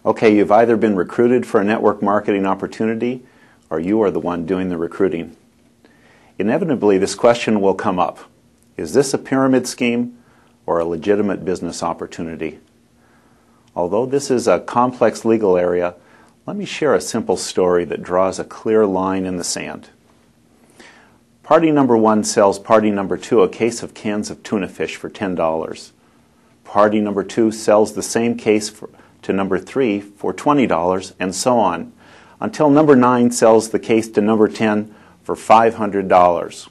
Okay, you've either been recruited for a network marketing opportunity or you are the one doing the recruiting. Inevitably, this question will come up. Is this a pyramid scheme or a legitimate business opportunity? Although this is a complex legal area, let me share a simple story that draws a clear line in the sand. Party number 1 sells party number 2 a case of cans of tuna fish for $10. Party number 2 sells the same case to number 3 for $20, and so on, until number 9 sells the case to number 10 for $500.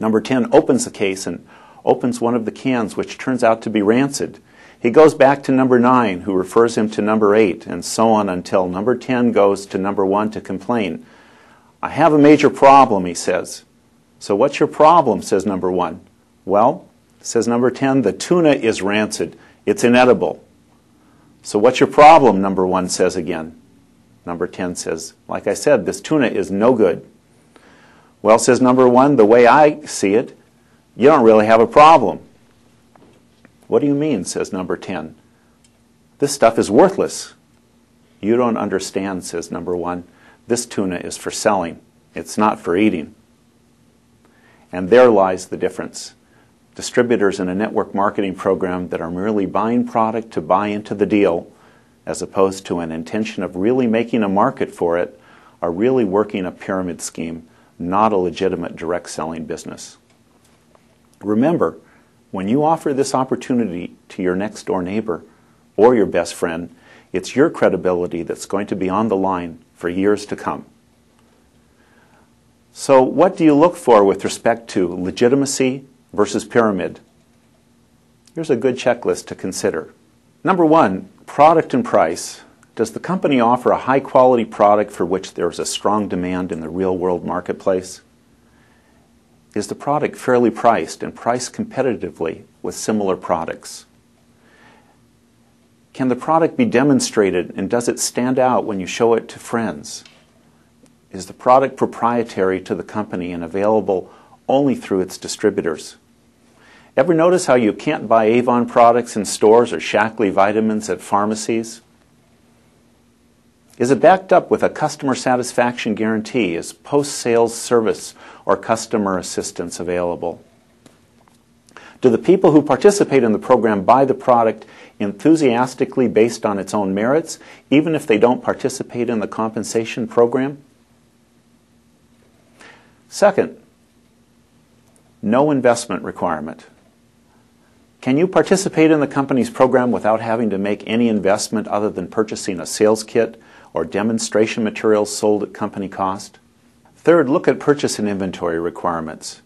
Number 10 opens the case and opens one of the cans, which turns out to be rancid. He goes back to number 9, who refers him to number 8, and so on until number 10 goes to number 1 to complain. I have a major problem, he says. So what's your problem, says number 1. Well, says number 10, the tuna is rancid. It's inedible. So what's your problem, number 1 says again. Number 10 says, like I said, this tuna is no good. Well, says number 1, the way I see it, you don't really have a problem. What do you mean, says number 10. This stuff is worthless. You don't understand, says number 1. This tuna is for selling. It's not for eating. And there lies the difference. Distributors in a network marketing program that are merely buying product to buy into the deal, as opposed to an intention of really making a market for it, are really working a pyramid scheme, not a legitimate direct selling business. Remember, when you offer this opportunity to your next door neighbor or your best friend, it's your credibility that's going to be on the line for years to come. So what do you look for with respect to legitimacy versus pyramid? Here's a good checklist to consider. Number 1, product and price. Does the company offer a high-quality product for which there is a strong demand in the real-world marketplace? Is the product fairly priced and priced competitively with similar products? Can the product be demonstrated, and does it stand out when you show it to friends? Is the product proprietary to the company and available only through its distributors? Ever notice how you can't buy Avon products in stores or Shaklee vitamins at pharmacies? Is it backed up with a customer satisfaction guarantee? Is post-sales service or customer assistance available? Do the people who participate in the program buy the product enthusiastically based on its own merits, even if they don't participate in the compensation program? Second, no investment requirement. Can you participate in the company's program without having to make any investment other than purchasing a sales kit or demonstration materials sold at company cost? Third, look at purchase and inventory requirements.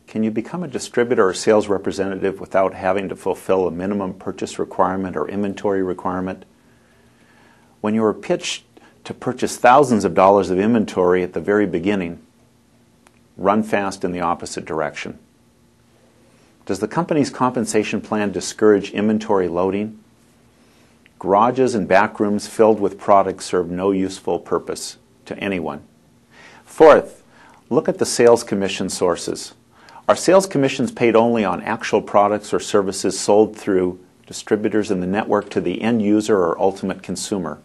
Can you become a distributor or sales representative without having to fulfill a minimum purchase requirement or inventory requirement? When you are pitched to purchase thousands of dollars of inventory at the very beginning, run fast in the opposite direction. Does the company's compensation plan discourage inventory loading? Garages and back rooms filled with products serve no useful purpose to anyone. Fourth, look at the sales commission sources. Are sales commissions paid only on actual products or services sold through distributors in the network to the end user or ultimate consumer?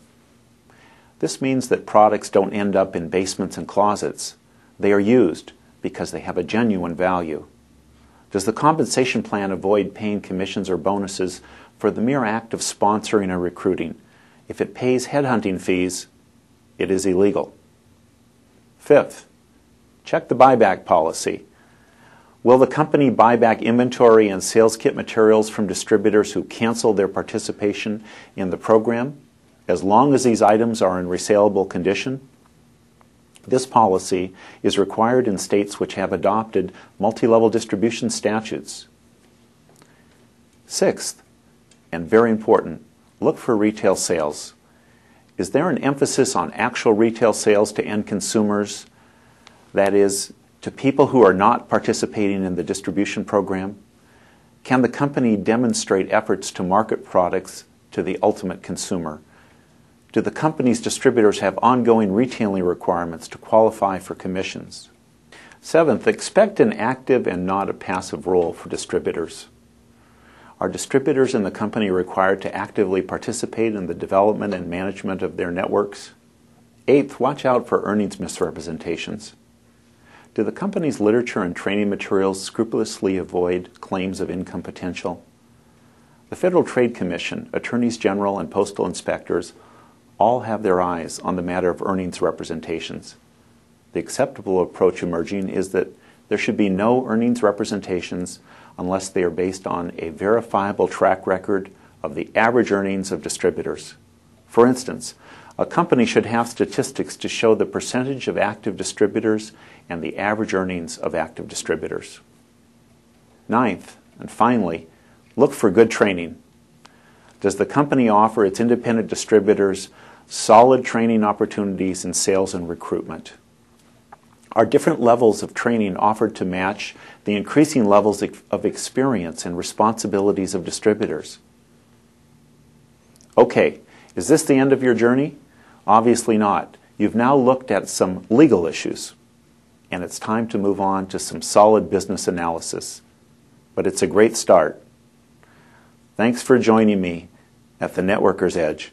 This means that products don't end up in basements and closets. They are used because they have a genuine value. Does the compensation plan avoid paying commissions or bonuses for the mere act of sponsoring or recruiting? If it pays headhunting fees, it is illegal. Fifth, check the buyback policy. Will the company buy back inventory and sales kit materials from distributors who cancel their participation in the program, as long as these items are in resaleable condition? This policy is required in states which have adopted multi-level distribution statutes. Sixth, and very important, look for retail sales. Is there an emphasis on actual retail sales to end consumers, that is, to people who are not participating in the distribution program? Can the company demonstrate efforts to market products to the ultimate consumer? Do the company's distributors have ongoing retailing requirements to qualify for commissions? Seventh, expect an active and not a passive role for distributors. Are distributors in the company required to actively participate in the development and management of their networks? Eighth, watch out for earnings misrepresentations. Do the company's literature and training materials scrupulously avoid claims of income potential? The Federal Trade Commission, attorneys general, and postal inspectors all have their eyes on the matter of earnings representations. The acceptable approach emerging is that there should be no earnings representations unless they are based on a verifiable track record of the average earnings of distributors. For instance, a company should have statistics to show the percentage of active distributors and the average earnings of active distributors. Ninth, and finally, look for good training. Does the company offer its independent distributors solid training opportunities in sales and recruitment? Are different levels of training offered to match the increasing levels of experience and responsibilities of distributors? Okay, is this the end of your journey? Obviously not. You've now looked at some legal issues, and it's time to move on to some solid business analysis. But it's a great start. Thanks for joining me at the Networker's Edge.